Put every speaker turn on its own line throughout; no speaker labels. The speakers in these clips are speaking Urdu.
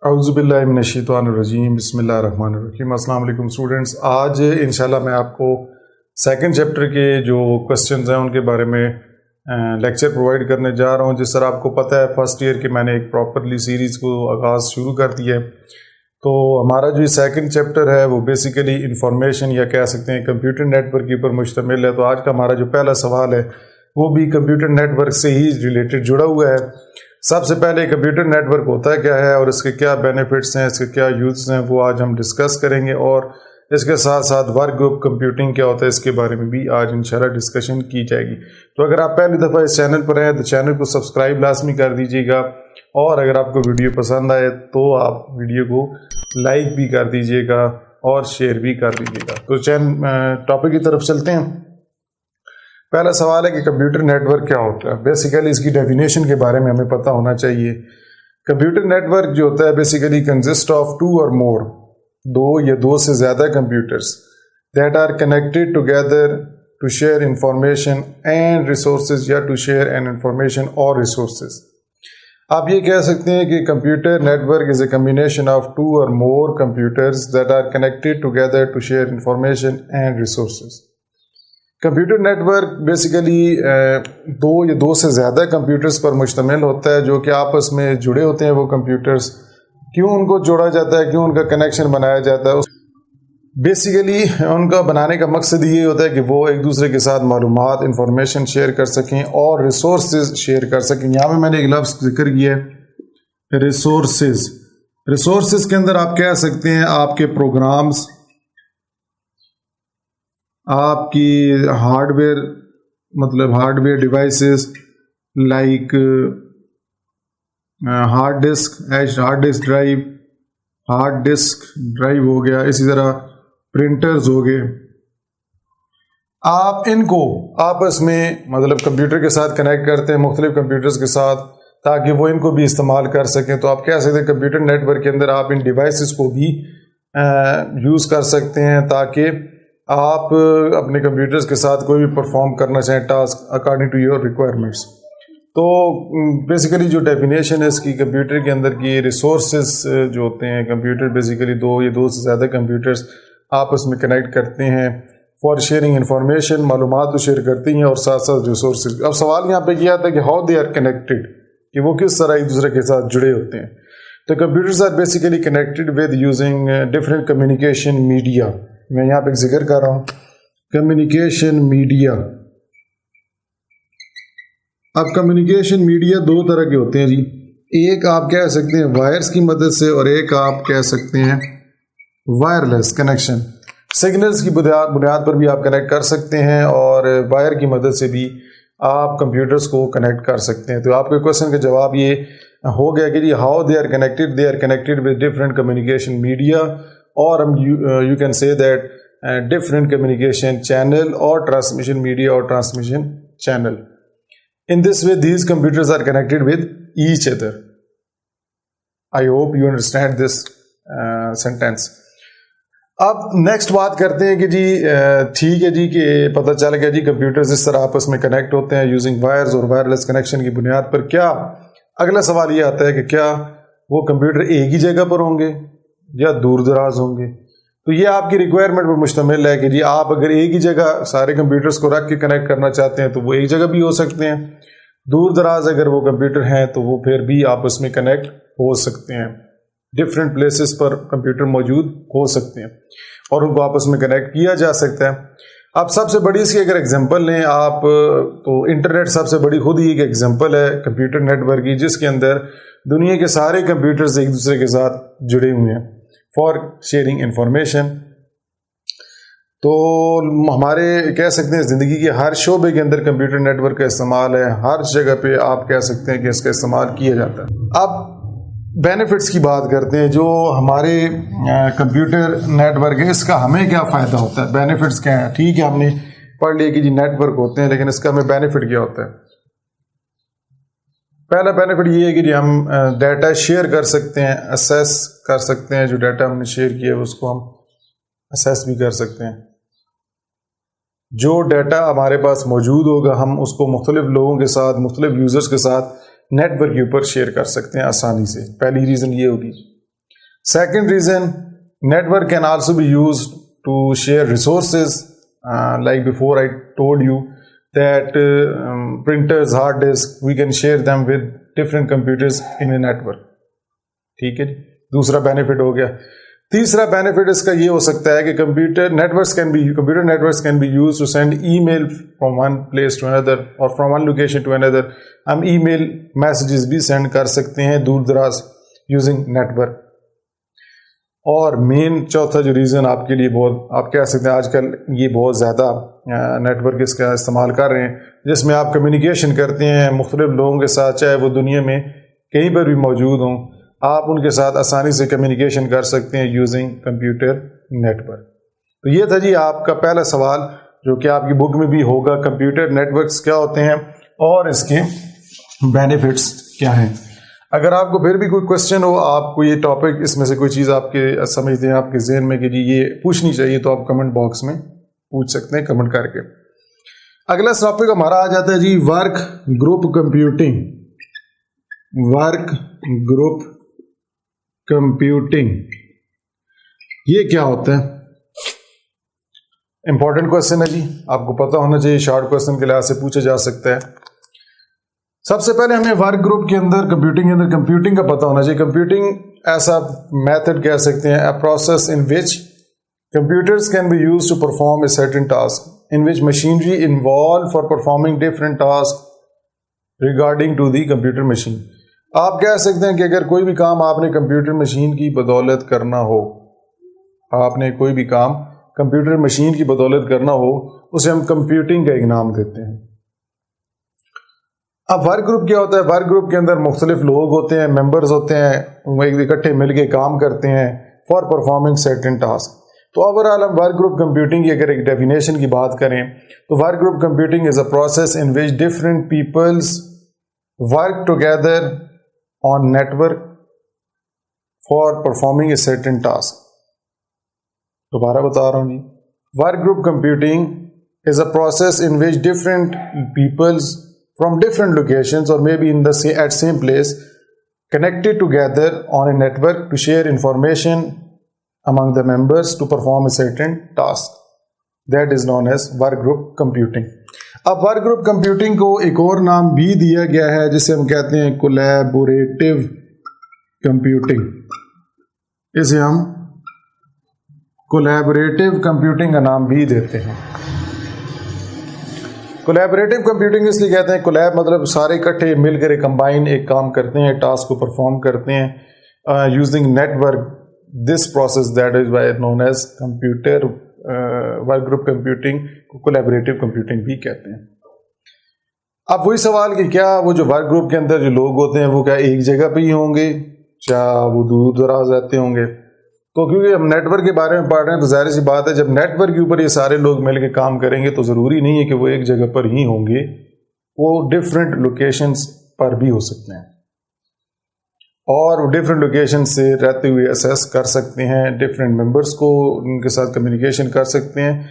اعوذ باللہ من الشیطان الرجیم، بسم اللہ الرحمن الرحیم۔ السلام علیکم اسٹوڈنٹس، آج انشاءاللہ میں آپ کو سیکنڈ چیپٹر کے جو کوسچنز ہیں ان کے بارے میں لیکچر پرووائڈ کرنے جا رہا ہوں۔ جس طرح آپ کو پتہ ہے فرسٹ ایئر کے میں نے ایک پراپرلی سیریز کو آغاز شروع کر دیا ہے، تو ہمارا جو سیکنڈ چیپٹر ہے وہ بیسیکلی انفارمیشن یا کہہ سکتے ہیں کمپیوٹر نیٹ ورک کے اوپر مشتمل ہے۔ تو آج کا ہمارا جو پہلا سوال ہے وہ بھی کمپیوٹر نیٹ ورک سے ہی ریلیٹڈ جڑا ہوا ہے۔ سب سے پہلے کمپیوٹر نیٹ ورک ہوتا ہے کیا ہے اور اس کے کیا بینیفٹس ہیں، اس کے کیا یوزز ہیں، وہ آج ہم ڈسکس کریں گے، اور اس کے ساتھ ساتھ ورک گروپ کمپیوٹنگ کیا ہوتا ہے اس کے بارے میں بھی آج انشاءاللہ ڈسکشن کی جائے گی۔ تو اگر آپ پہلی دفعہ اس چینل پر ہیں تو چینل کو سبسکرائب لازمی کر دیجیے گا، اور اگر آپ کو ویڈیو پسند آئے تو آپ ویڈیو کو لائک بھی کر دیجیے گا اور شیئر بھی کر دیجیے گا۔ تو ٹاپک کی طرف چلتے ہیں۔ پہلا سوال ہے کہ کمپیوٹر نیٹ ورک کیا ہوتا ہے۔ بیسیکلی اس کی ڈیفینیشن کے بارے میں ہمیں پتہ ہونا چاہیے۔ کمپیوٹر نیٹ ورک جو ہوتا ہے basically consist of two or مور، دو یا دو سے زیادہ computers that are connected together to share information and resources, یا ٹو شیئر این انفارمیشن اور ریسورسز۔ آپ یہ کہہ سکتے ہیں کہ computer network is a combination of two or more computers that are connected together to share information and resources. Computer network basically دو یا دو سے زیادہ کمپیوٹرز پر مشتمل ہوتا ہے جو کہ آپس میں جڑے ہوتے ہیں۔ وہ کمپیوٹرز کیوں ان کو جوڑا جاتا ہے، کیوں ان کا کنیکشن بنایا جاتا ہے، بیسیکلی ان کا بنانے کا مقصد یہ ہوتا ہے کہ وہ ایک دوسرے کے ساتھ معلومات، انفارمیشن شیئر کر سکیں اور ریسورسز شیئر کر سکیں۔ یہاں پہ میں نے ایک لفظ ذکر کیا ہے ریسورسز۔ ریسورسز کے اندر آپ کہہ سکتے ہیں آپ کے پروگرامز، آپ کی ہارڈ ویئر، مطلب hardware devices like hard disk drive ہو گیا، اسی طرح پرنٹرز ہو گئے۔ آپ ان کو آپس میں مطلب کمپیوٹر کے ساتھ کنیکٹ کرتے ہیں، مختلف کمپیوٹرز کے ساتھ، تاکہ وہ ان کو بھی استعمال کر سکیں۔ تو آپ کہہ سکتے ہیں کمپیوٹر نیٹ ورک کے اندر آپ ان ڈیوائسز کو بھی یوز کر سکتے ہیں تاکہ آپ اپنے کمپیوٹرز کے ساتھ کوئی بھی پرفارم کرنا چاہیں task according to your requirements. تو بیسیکلی جو ڈیفینیشن ہے اس کی کمپیوٹر کے اندر کی ریسورسز جو ہوتے ہیں، کمپیوٹر بیسیکلی دو یا دو سے زیادہ کمپیوٹرز آپس میں کنیکٹ کرتے ہیں فار شیئرنگ انفارمیشن، معلومات تو شیئر کرتی ہیں اور ساتھ ساتھ ریسورسز۔ اب سوال یہاں پہ کیا تھا کہ ہاؤ دے آر کنیکٹڈ، کہ وہ کس طرح ایک دوسرے کے ساتھ جڑے ہوتے ہیں۔ تو computers are basically connected with using different communication media. میں یہاں پہ ایک ذکر کر رہا ہوں کمیونیکیشن میڈیا۔ اب کمیونیکیشن میڈیا دو طرح کے ہوتے ہیں جی، ایک آپ کہہ سکتے ہیں وائرز کی مدد سے، اور ایک آپ کہہ سکتے ہیں وائرلیس کنیکشن۔ سگنلز کی بنیاد پر بھی آپ کنیکٹ کر سکتے ہیں، اور وائر کی مدد سے بھی آپ کمپیوٹرز کو کنیکٹ کر سکتے ہیں۔ تو آپ کے کویشچن کا جواب یہ ہو گیا کہ جی how they are connected with different communication media, اور ہم you can say that different communication channel اور ٹرانسمیشن میڈیا اور transmission channel. In this way these computers are connected with each other. I hope you understand this sentence. اب نیکسٹ بات کرتے ہیں کہ جی ٹھیک ہے جی کہ پتہ چل گیا جی کمپیوٹرز اس طرح آپس میں کنیکٹ ہوتے ہیں یوزنگ وائرز اور وائرلیس کنیکشن کی بنیاد پر۔ کیا اگلا سوال یہ آتا ہے کہ کیا وہ کمپیوٹر ایک ہی جگہ پر ہوں گے یا دور دراز ہوں گے؟ تو یہ آپ کی ریکوائرمنٹ پر مشتمل ہے کہ جی آپ اگر ایک ہی جگہ سارے کمپیوٹرز کو رکھ کے کنیکٹ کرنا چاہتے ہیں تو وہ ایک جگہ بھی ہو سکتے ہیں، دور دراز اگر وہ کمپیوٹر ہیں تو وہ پھر بھی آپس میں کنیکٹ ہو سکتے ہیں، ڈفرینٹ پلیسز پر کمپیوٹر موجود ہو سکتے ہیں اور ان کو آپس میں کنیکٹ کیا جا سکتا ہے۔ اب سب سے بڑی اس کی اگر ایگزامپل لیں آپ تو انٹرنیٹ سب سے بڑی خود ہی ایک ایگزامپل ہے کمپیوٹر نیٹ ورک کی، جس کے اندر دنیا کے سارے کمپیوٹرز ایک دوسرے کے ساتھ جڑے ہوئے ہیں فار شیئرنگ انفارمیشن۔ تو ہمارے کہہ سکتے ہیں زندگی کے ہر شعبے کے اندر کمپیوٹر نیٹ ورک کا استعمال ہے، ہر جگہ پہ آپ کہہ سکتے ہیں کہ اس کا استعمال کیا جاتا ہے۔ اب بینیفٹس کی بات کرتے ہیں جو ہمارے کمپیوٹر نیٹ ورک ہے، اس کا ہمیں کیا فائدہ ہوتا ہے، بینیفٹس کیا ہیں۔ ٹھیک ہے ہم نے پڑھ لیا کہ جی نیٹ ورک ہوتے ہیں، لیکن اس کا ہمیں بینیفٹ کیا ہوتا ہے۔ پہلا بینیفٹ یہ ہے کہ جی ہم ڈیٹا شیئر کر سکتے ہیں، اسیس کر سکتے ہیں، جو ڈیٹا ہم نے شیئر کیا ہے اس کو ہم اسیس بھی کر سکتے ہیں۔ جو ڈیٹا ہمارے پاس موجود ہوگا ہم اس کو مختلف لوگوں کے ساتھ، مختلف یوزرز کے ساتھ نیٹ ورک کے اوپر شیئر کر سکتے ہیں آسانی سے، پہلی ریزن یہ ہوگی۔ Second reason, network can also be used to share resources. Like before I told you that printers, hard disk, we can share them with different computers in a network. ٹھیک ہے جی, دوسرا بینیفٹ ہو گیا. تیسرا بینیفٹ اس کا یہ ہو سکتا ہے کہ computer networks can be use to send email from one place to another اور from one location to another. ہم ای میل میسیجز بھی سینڈ کر سکتے ہیں دور دراز یوزنگ نیٹورک. اور مین چوتھا جو ریزن آپ کے لیے بہت آپ کہہ سکتے ہیں آج کل یہ بہت زیادہ نیٹورک اس کا استعمال کر رہے ہیں, جس میں آپ کمیونیکیشن کرتے ہیں مختلف لوگوں کے ساتھ, چاہے وہ دنیا میں کہیں پر بھی موجود ہوں, آپ ان کے ساتھ آسانی سے کمیونیکیشن کر سکتے ہیں یوزنگ کمپیوٹر نیٹورک. تو یہ تھا جی آپ کا پہلا سوال جو کہ آپ کی بک میں بھی ہوگا, کمپیوٹر نیٹورکس کیا ہوتے ہیں اور اس کے بینیفٹس کیا ہیں. اگر آپ کو پھر بھی کوئی کوشچن ہو, آپ کو یہ ٹاپک اس میں سے کوئی چیز آپ کے سمجھتے ہیں آپ کے ذہن میں کہ جی یہ پوچھنی چاہیے, تو آپ کمنٹ باکس میں پوچھ سکتے ہیں کمنٹ کر کے. اگلا ٹاپک ہمارا آ جاتا ہے جی work group computing. Work group computing یہ کیا ہوتا ہے؟ امپورٹنٹ کوشچن ہے جی, آپ کو پتہ ہونا چاہیے, شارٹ کوشچن کے لحاظ سے پوچھا جا سکتا ہے. سب سے پہلے ہمیں ورک گروپ کے اندر کمپیوٹنگ کا پتہ ہونا چاہیے. کمپیوٹنگ ایسا میتھڈ کہہ سکتے ہیں, اے process in which computers can be used to perform a certain task, in which machinery involved for performing different tasks regarding to the computer machine. آپ کہہ سکتے ہیں کہ اگر کوئی بھی کام آپ نے کمپیوٹر مشین کی بدولت کرنا ہو, آپ نے کوئی بھی کام کمپیوٹر مشین کی بدولت کرنا ہو, اسے ہم کمپیوٹنگ کا ایک نام دیتے ہیں. اب ورک گروپ کیا ہوتا ہے؟ ورک گروپ کے اندر مختلف لوگ ہوتے ہیں, ممبرز ہوتے ہیں, وہ ایک اکٹھے مل کے کام کرتے ہیں فار پرفارمنگ سرٹن ٹاسک. تو اوورآل ہم ورک گروپ کمپیوٹنگ کی اگر ایک ڈیفینیشن کی بات کریں تو work group computing is a process in which different peoples work together on network for performing a certain task. دوبارہ بتا رہا ہوں جی, work group computing is a process in which different peoples from different locations or maybe at same place connected together on a network to share information among the members to perform a certain task. That is known as work group computing. اب work group computing کو ایک اور نام بھی دیا گیا ہے جسے ہم کہتے ہیں collaborative computing. اسے ہم collaborative computing کا نام بھی دیتے ہیں. کولیبریٹو کمپیوٹنگ اس لیے کہتے ہیں, کولیب مطلب سارے اکٹھے مل کر کمبائن ایک کام کرتے ہیں, ٹاسک کو پرفارم کرتے ہیں using network. This process that is why known as computer work group computing کو کولیبریٹو کمپیوٹنگ بھی کہتے ہیں. اب وہی سوال کہ کیا وہ جو ورک گروپ کے اندر جو لوگ ہوتے ہیں وہ کیا ایک جگہ پہ ہی ہوں گے, کیا وہ دور دراز رہتے ہوں گے؟ تو کیونکہ ہم نیٹ ورک کے بارے میں پڑھ رہے ہیں تو ظاہر سی بات ہے جب نیٹ ورک کے اوپر یہ سارے لوگ مل کے کام کریں گے تو ضروری نہیں ہے کہ وہ ایک جگہ پر ہی ہوں گے, وہ ڈفرینٹ لوکیشنز پر بھی ہو سکتے ہیں اور وہ ڈفرینٹ لوکیشن سے رہتے ہوئے اسیس کر سکتے ہیں, ڈفرینٹ ممبرس کو ان کے ساتھ کمیونیکیشن کر سکتے ہیں.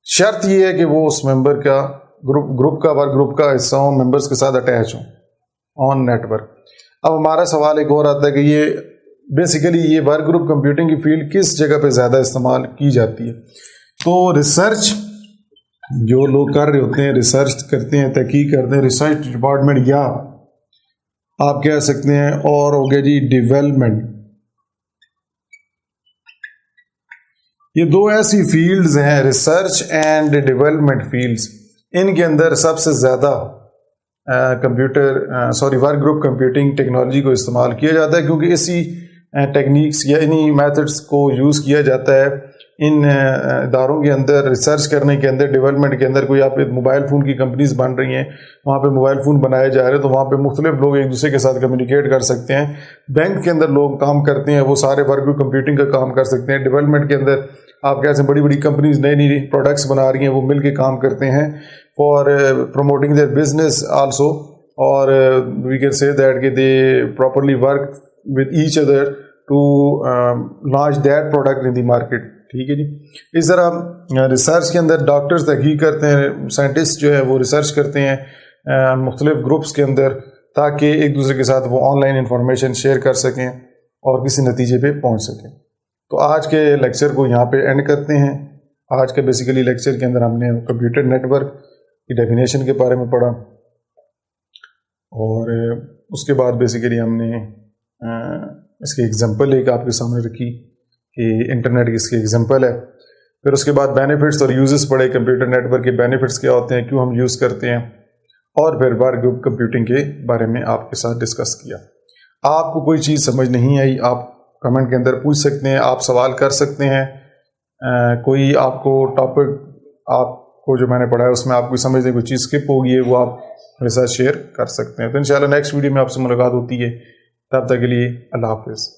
شرط یہ ہے کہ وہ اس ممبر کا گروپ کا ورک گروپ کا حصہ ہوں, ممبرس کے ساتھ اٹیچ ہوں آن نیٹ ورک. اب ہمارا سوال ایک اور آتا ہے کہ یہ بیسیکلی یہ ورک گروپ کمپیوٹنگ کی فیلڈ کس جگہ پہ زیادہ استعمال کی جاتی ہے؟ تو ریسرچ جو لوگ کر رہے ہوتے ہیں, ریسرچ کرتے ہیں, تحقیق کرتے ہیں, ریسرچ ڈپارٹمنٹ یا آپ کہہ سکتے ہیں اور ہو گیا جی ڈیولپمنٹ. یہ دو ایسی فیلڈز ہیں, ریسرچ اینڈ ڈیولپمنٹ فیلڈز. ان کے اندر سب سے زیادہ ورک گروپ کمپیوٹنگ ٹیکنالوجی کو استعمال کیا جاتا ہے کیونکہ اسی ٹیکنیکس یا انہی میتھڈس کو یوز کیا جاتا ہے ان اداروں کے اندر ریسرچ کرنے کے اندر, ڈیولپمنٹ کے اندر. کوئی آپ موبائل فون کی کمپنیز بن رہی ہیں, وہاں پہ موبائل فون بنائے جا رہے ہیں تو وہاں پہ مختلف لوگ ایک دوسرے کے ساتھ کمیونیکیٹ کر سکتے ہیں. بینک کے اندر لوگ کام کرتے ہیں, وہ سارے ورک گروپ کمپیوٹنگ کا کام کر سکتے ہیں. ڈیولپمنٹ کے اندر آپ کیسے بڑی بڑی کمپنیز نئی پروڈکٹس بنا رہی ہیں, وہ مل کے کام کرتے ہیں for promoting their business also, اور وی کین سے دیٹ کہ they properly work with each other to launch that product in the market. ٹھیک ہے جی. اس طرح ریسرچ کے اندر ڈاکٹرز تحقیق کرتے ہیں, سائنٹسٹ جو ہے وہ ریسرچ کرتے ہیں مختلف گروپس کے اندر تاکہ ایک دوسرے کے ساتھ وہ آن لائن انفارمیشن شیئر کر سکیں. اور کسی نتیجے پہ پہنچ سکیں. تو آج کے لیکچر کو یہاں پہ اینڈ کرتے ہیں. آج کے بیسیکلی لیکچر کے اندر ہم نے کمپیوٹر نیٹ ورک کی ڈیفینیشن کے بارے میں پڑھا, اور اس کے بعد بیسیکلی ہم نے اس کی ایگزامپل ایک آپ کے سامنے رکھی کہ انٹرنیٹ کی اس کی ایگزامپل ہے. پھر اس کے بعد بینیفٹس اور یوزز پڑھے, کمپیوٹر نیٹ ورک کے بینیفٹس کیا ہوتے ہیں, کیوں ہم یوز کرتے ہیں, اور پھر ورک گروپ کمپیوٹنگ کے بارے میں آپ کے ساتھ ڈسکس کیا. آپ کو کوئی چیز سمجھ نہیں آئی آپ کمنٹ کے اندر پوچھ سکتے ہیں, آپ سوال کر سکتے ہیں. کوئی آپ کو ٹاپک آپ کو جو میں نے پڑھا ہے اس میں آپ کو سمجھ نہیں کوئی چیز اسکپ ہوگی ہے, وہ آپ میرے ساتھ شیئر کر سکتے ہیں. تو انشاءاللہ نیکسٹ ویڈیو میں آپ سے ملاقات ہوتی ہے. تب تک کے لیے اللہ حافظ.